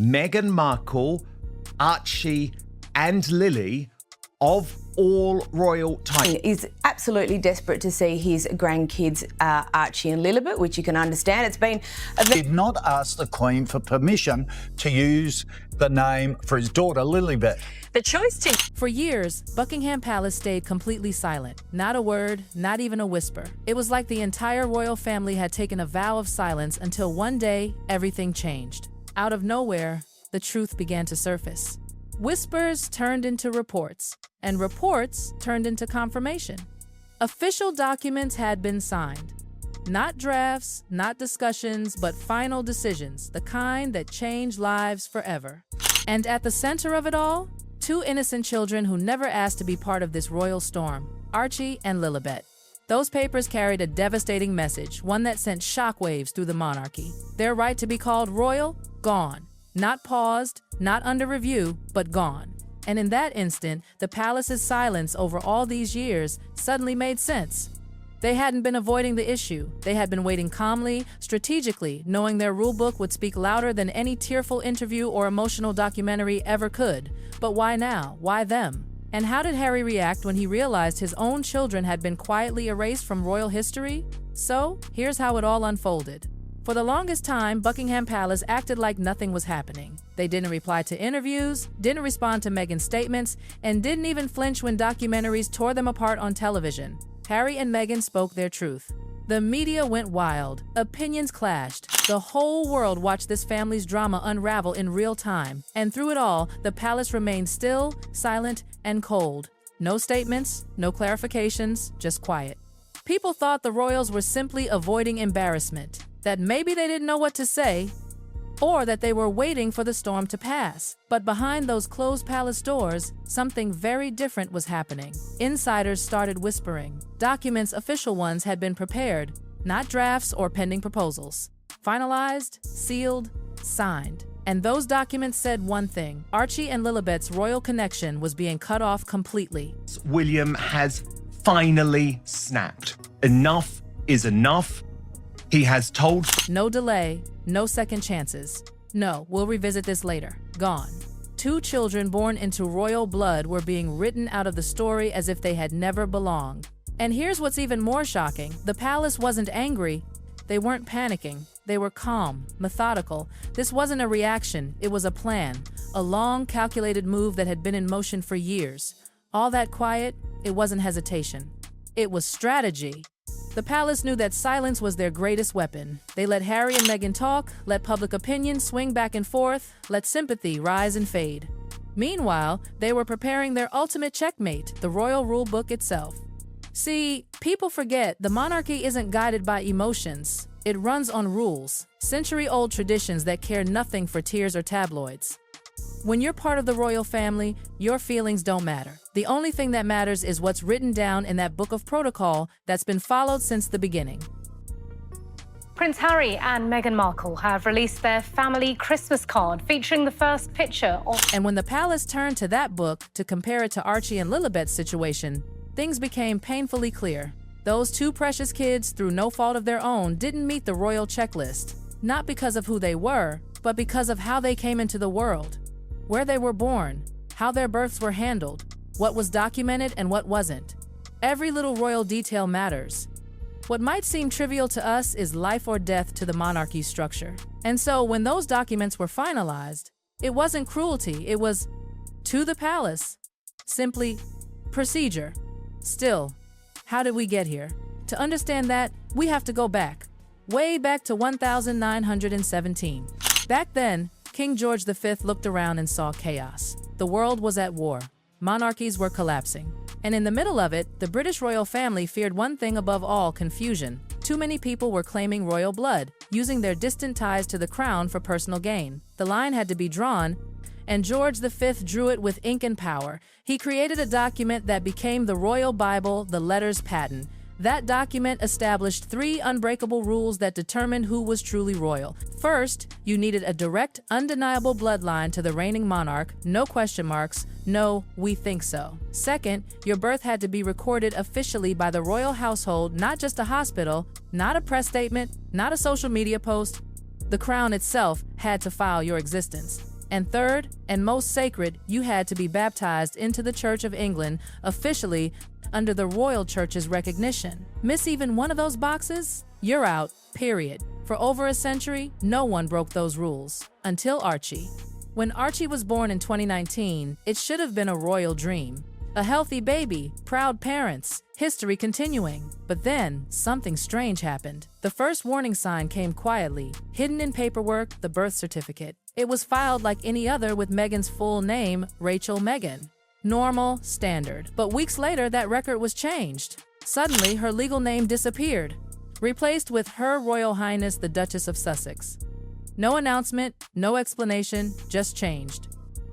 Meghan Markle, Archie and Lily of all royal time. He's absolutely desperate to see his grandkids, Archie and Lilibet, which you can understand. It's been did not ask the Queen for permission to use the name for his daughter, Lilibet. The choice to... For years, Buckingham Palace stayed completely silent. Not a word, not even a whisper. It was like the entire royal family had taken a vow of silence until one day, everything changed. Out of nowhere, the truth began to surface. Whispers turned into reports, and reports turned into confirmation. Official documents had been signed. Not drafts, not discussions, but final decisions, the kind that change lives forever. And at the center of it all, two innocent children who never asked to be part of this royal storm, Archie and Lilibet. Those papers carried a devastating message, one that sent shockwaves through the monarchy. Their right to be called royal, gone. Not paused, not under review, but gone. And in that instant, the palace's silence over all these years suddenly made sense. They hadn't been avoiding the issue. They had been waiting calmly, strategically, knowing their rulebook would speak louder than any tearful interview or emotional documentary ever could. But why now? Why them? And how did Harry react when he realized his own children had been quietly erased from royal history? So, here's how it all unfolded. For the longest time, Buckingham Palace acted like nothing was happening. They didn't reply to interviews, didn't respond to Meghan's statements, and didn't even flinch when documentaries tore them apart on television. Harry and Meghan spoke their truth. The media went wild. Opinions clashed. The whole world watched this family's drama unravel in real time. And through it all, the palace remained still, silent, and cold. No statements, no clarifications, just quiet. People thought the royals were simply avoiding embarrassment, that maybe they didn't know what to say, or that they were waiting for the storm to pass. But behind those closed palace doors, something very different was happening. Insiders started whispering. Documents, official ones, had been prepared, not drafts or pending proposals. Finalized, sealed, signed. And those documents said one thing: Archie and Lilibet's royal connection was being cut off completely. William has finally snapped. Enough is enough. He has told... No delay, no second chances. No, we'll revisit this later. Gone. Two children born into royal blood were being written out of the story as if they had never belonged. And here's what's even more shocking. The palace wasn't angry. They weren't panicking. They were calm, methodical. This wasn't a reaction, it was a plan. A long, calculated move that had been in motion for years. All that quiet, it wasn't hesitation. It was strategy. The palace knew that silence was their greatest weapon. They let Harry and Meghan talk, let public opinion swing back and forth, let sympathy rise and fade. Meanwhile, they were preparing their ultimate checkmate, the royal rule book itself. See, people forget the monarchy isn't guided by emotions. It runs on rules, century-old traditions that care nothing for tears or tabloids. When you're part of the royal family, your feelings don't matter. The only thing that matters is what's written down in that book of protocol that's been followed since the beginning. Prince Harry and Meghan Markle have released their family Christmas card featuring the first picture of... And when the palace turned to that book to compare it to Archie and Lilibet's situation, things became painfully clear. Those two precious kids, through no fault of their own, didn't meet the royal checklist. Not because of who they were, but because of how they came into the world. Where they were born, how their births were handled, what was documented and what wasn't. Every little royal detail matters. What might seem trivial to us is life or death to the monarchy's structure. And so when those documents were finalized, it wasn't cruelty, it was to the palace. Simply procedure. Still, how did we get here? To understand that, we have to go back. Way back to 1917. Back then, King George V looked around and saw chaos. The world was at war. Monarchies were collapsing. And in the middle of it, the British royal family feared one thing above all: confusion. Too many people were claiming royal blood, using their distant ties to the crown for personal gain. The line had to be drawn, and George V drew it with ink and power. He created a document that became the Royal Bible, the letters patent. That document established 3 unbreakable rules that determined who was truly royal. First, you needed a direct, undeniable bloodline to the reigning monarch, no question marks, no, we think so. Second, your birth had to be recorded officially by the royal household, not just a hospital, not a press statement, not a social media post. The crown itself had to file your existence. And third, and most sacred, you had to be baptized into the Church of England officially under the Royal Church's recognition. Miss even one of those boxes? You're out, period. For over a century, no one broke those rules. Until Archie. When Archie was born in 2019, it should have been a royal dream. A healthy baby, proud parents, history continuing. But then, something strange happened. The first warning sign came quietly, hidden in paperwork, the birth certificate. It was filed like any other with Meghan's full name, Rachel Meghan. Normal, standard. But weeks later, that record was changed. Suddenly, her legal name disappeared, replaced with Her Royal Highness the Duchess of Sussex. No announcement, no explanation, just changed.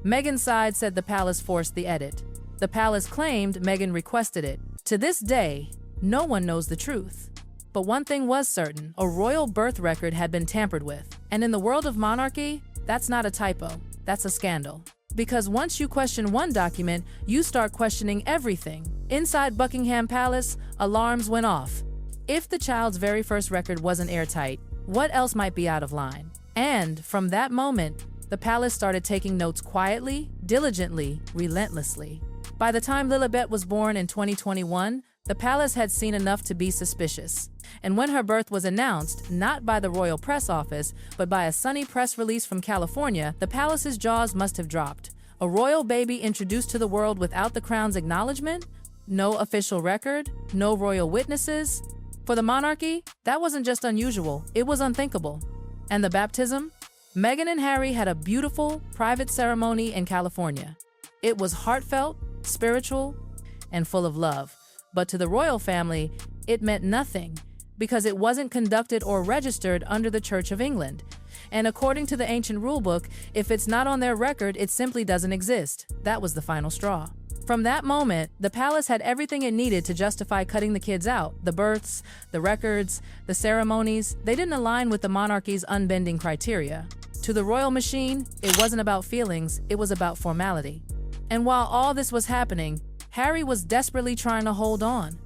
Meghan's side said the palace forced the edit. The palace claimed Meghan requested it. To this day, no one knows the truth. But one thing was certain, a royal birth record had been tampered with. And in the world of monarchy, that's not a typo, that's a scandal. Because once you question one document, you start questioning everything. Inside Buckingham Palace, alarms went off. If the child's very first record wasn't airtight, what else might be out of line? And from that moment, the palace started taking notes quietly, diligently, relentlessly. By the time Lilibet was born in 2021, the palace had seen enough to be suspicious. And when her birth was announced, not by the royal press office, but by a sunny press release from California, the palace's jaws must have dropped. A royal baby introduced to the world without the crown's acknowledgement? No official record? No royal witnesses? For the monarchy, that wasn't just unusual, it was unthinkable. And the baptism? Meghan and Harry had a beautiful, private ceremony in California. It was heartfelt, spiritual, and full of love. But to the royal family, it meant nothing, because it wasn't conducted or registered under the Church of England. And according to the ancient rulebook, if it's not on their record, it simply doesn't exist. That was the final straw. From that moment, the palace had everything it needed to justify cutting the kids out. The births, the records, the ceremonies, they didn't align with the monarchy's unbending criteria. To the royal machine, it wasn't about feelings, it was about formality. And while all this was happening, Harry was desperately trying to hold on.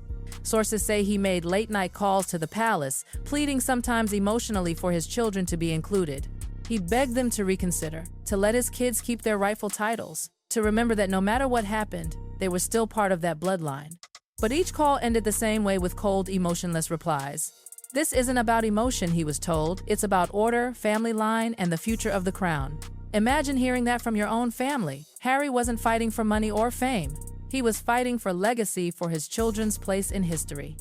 Sources say he made late-night calls to the palace, pleading sometimes emotionally for his children to be included. He begged them to reconsider, to let his kids keep their rightful titles, to remember that no matter what happened, they were still part of that bloodline. But each call ended the same way with cold, emotionless replies. This isn't about emotion, he was told. It's about order, family line, and the future of the crown. Imagine hearing that from your own family. Harry wasn't fighting for money or fame. He was fighting for legacy for his children's place in history.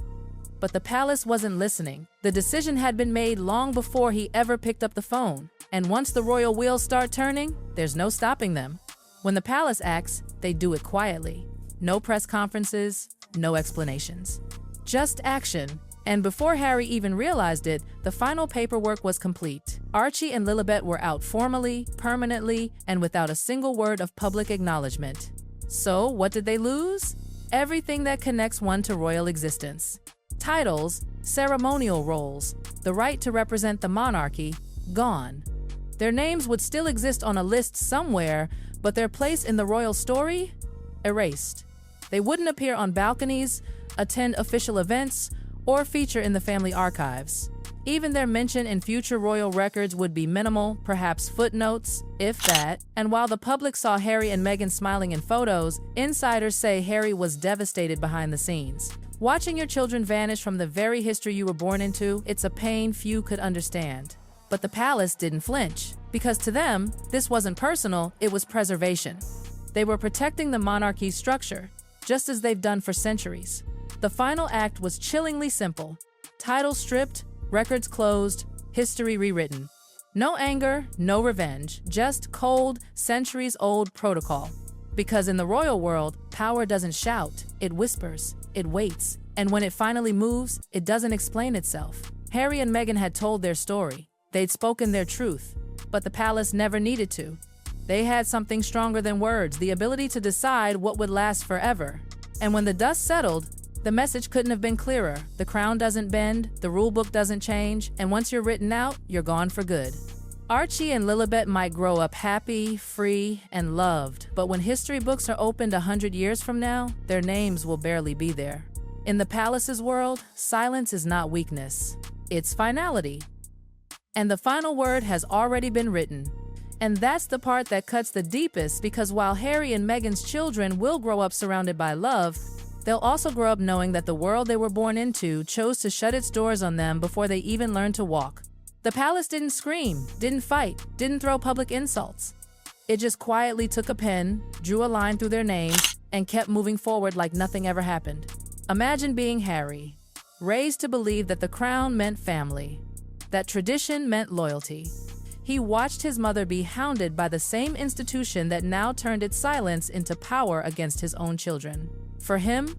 But the palace wasn't listening. The decision had been made long before he ever picked up the phone. And once the royal wheels start turning, there's no stopping them. When the palace acts, they do it quietly. No press conferences, no explanations. Just action. And before Harry even realized it, the final paperwork was complete. Archie and Lilibet were out formally, permanently, and without a single word of public acknowledgement. So, what did they lose? Everything that connects one to royal existence. Titles, ceremonial roles, the right to represent the monarchy, gone. Their names would still exist on a list somewhere, but their place in the royal story? Erased. They wouldn't appear on balconies, attend official events, or feature in the family archives. Even their mention in future royal records would be minimal, perhaps footnotes, if that. And while the public saw Harry and Meghan smiling in photos, insiders say Harry was devastated behind the scenes. Watching your children vanish from the very history you were born into, it's a pain few could understand. But the palace didn't flinch, because to them, this wasn't personal, it was preservation. They were protecting the monarchy's structure, just as they've done for centuries. The final act was chillingly simple. Titles stripped, records closed, history rewritten. No anger, no revenge, just cold, centuries-old protocol. Because in the royal world, power doesn't shout, it whispers, it waits, and when it finally moves, it doesn't explain itself. Harry and Meghan had told their story. They'd spoken their truth, but the palace never needed to. They had something stronger than words, the ability to decide what would last forever. And when the dust settled, the message couldn't have been clearer. The crown doesn't bend, the rulebook doesn't change, and once you're written out, you're gone for good. Archie and Lilibet might grow up happy, free, and loved, but when history books are opened 100 years from now, their names will barely be there. In the palace's world, silence is not weakness, it's finality. And the final word has already been written. And that's the part that cuts the deepest, because while Harry and Meghan's children will grow up surrounded by love, they'll also grow up knowing that the world they were born into chose to shut its doors on them before they even learned to walk. The palace didn't scream, didn't fight, didn't throw public insults. It just quietly took a pen, drew a line through their names, and kept moving forward like nothing ever happened. Imagine being Harry, raised to believe that the crown meant family, that tradition meant loyalty. He watched his mother be hounded by the same institution that now turned its silence into power against his own children. For him,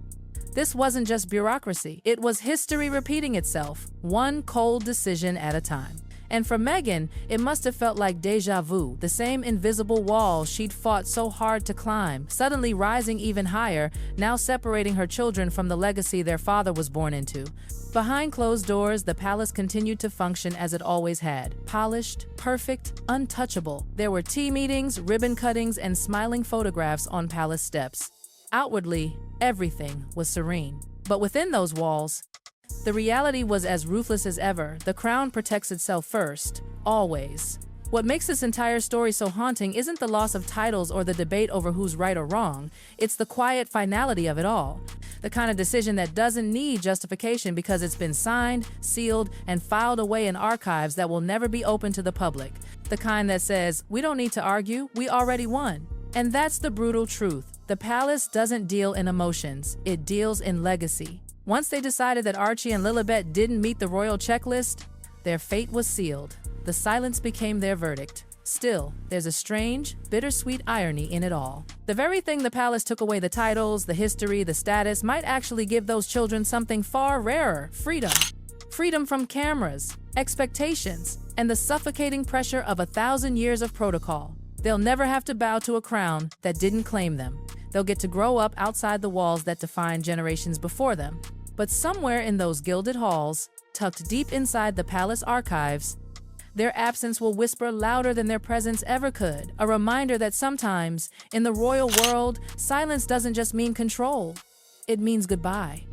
this wasn't just bureaucracy. It was history repeating itself, one cold decision at a time. And for Meghan, it must have felt like déjà vu, the same invisible wall she'd fought so hard to climb, suddenly rising even higher, now separating her children from the legacy their father was born into. Behind closed doors, the palace continued to function as it always had, polished, perfect, untouchable. There were tea meetings, ribbon cuttings, and smiling photographs on palace steps. Outwardly, everything was serene. But within those walls, the reality was as ruthless as ever. The crown protects itself first, always. What makes this entire story so haunting isn't the loss of titles or the debate over who's right or wrong. It's the quiet finality of it all. The kind of decision that doesn't need justification because it's been signed, sealed, and filed away in archives that will never be open to the public. The kind that says, we don't need to argue, we already won. And that's the brutal truth. The palace doesn't deal in emotions, it deals in legacy. Once they decided that Archie and Lilibet didn't meet the royal checklist, their fate was sealed. The silence became their verdict. Still, there's a strange, bittersweet irony in it all. The very thing the palace took away, the titles, the history, the status, might actually give those children something far rarer: freedom. Freedom from cameras, expectations, and the suffocating pressure of 1,000 years of protocol. They'll never have to bow to a crown that didn't claim them. They'll get to grow up outside the walls that defined generations before them. But somewhere in those gilded halls, tucked deep inside the palace archives, their absence will whisper louder than their presence ever could, a reminder that sometimes, in the royal world, silence doesn't just mean control, it means goodbye.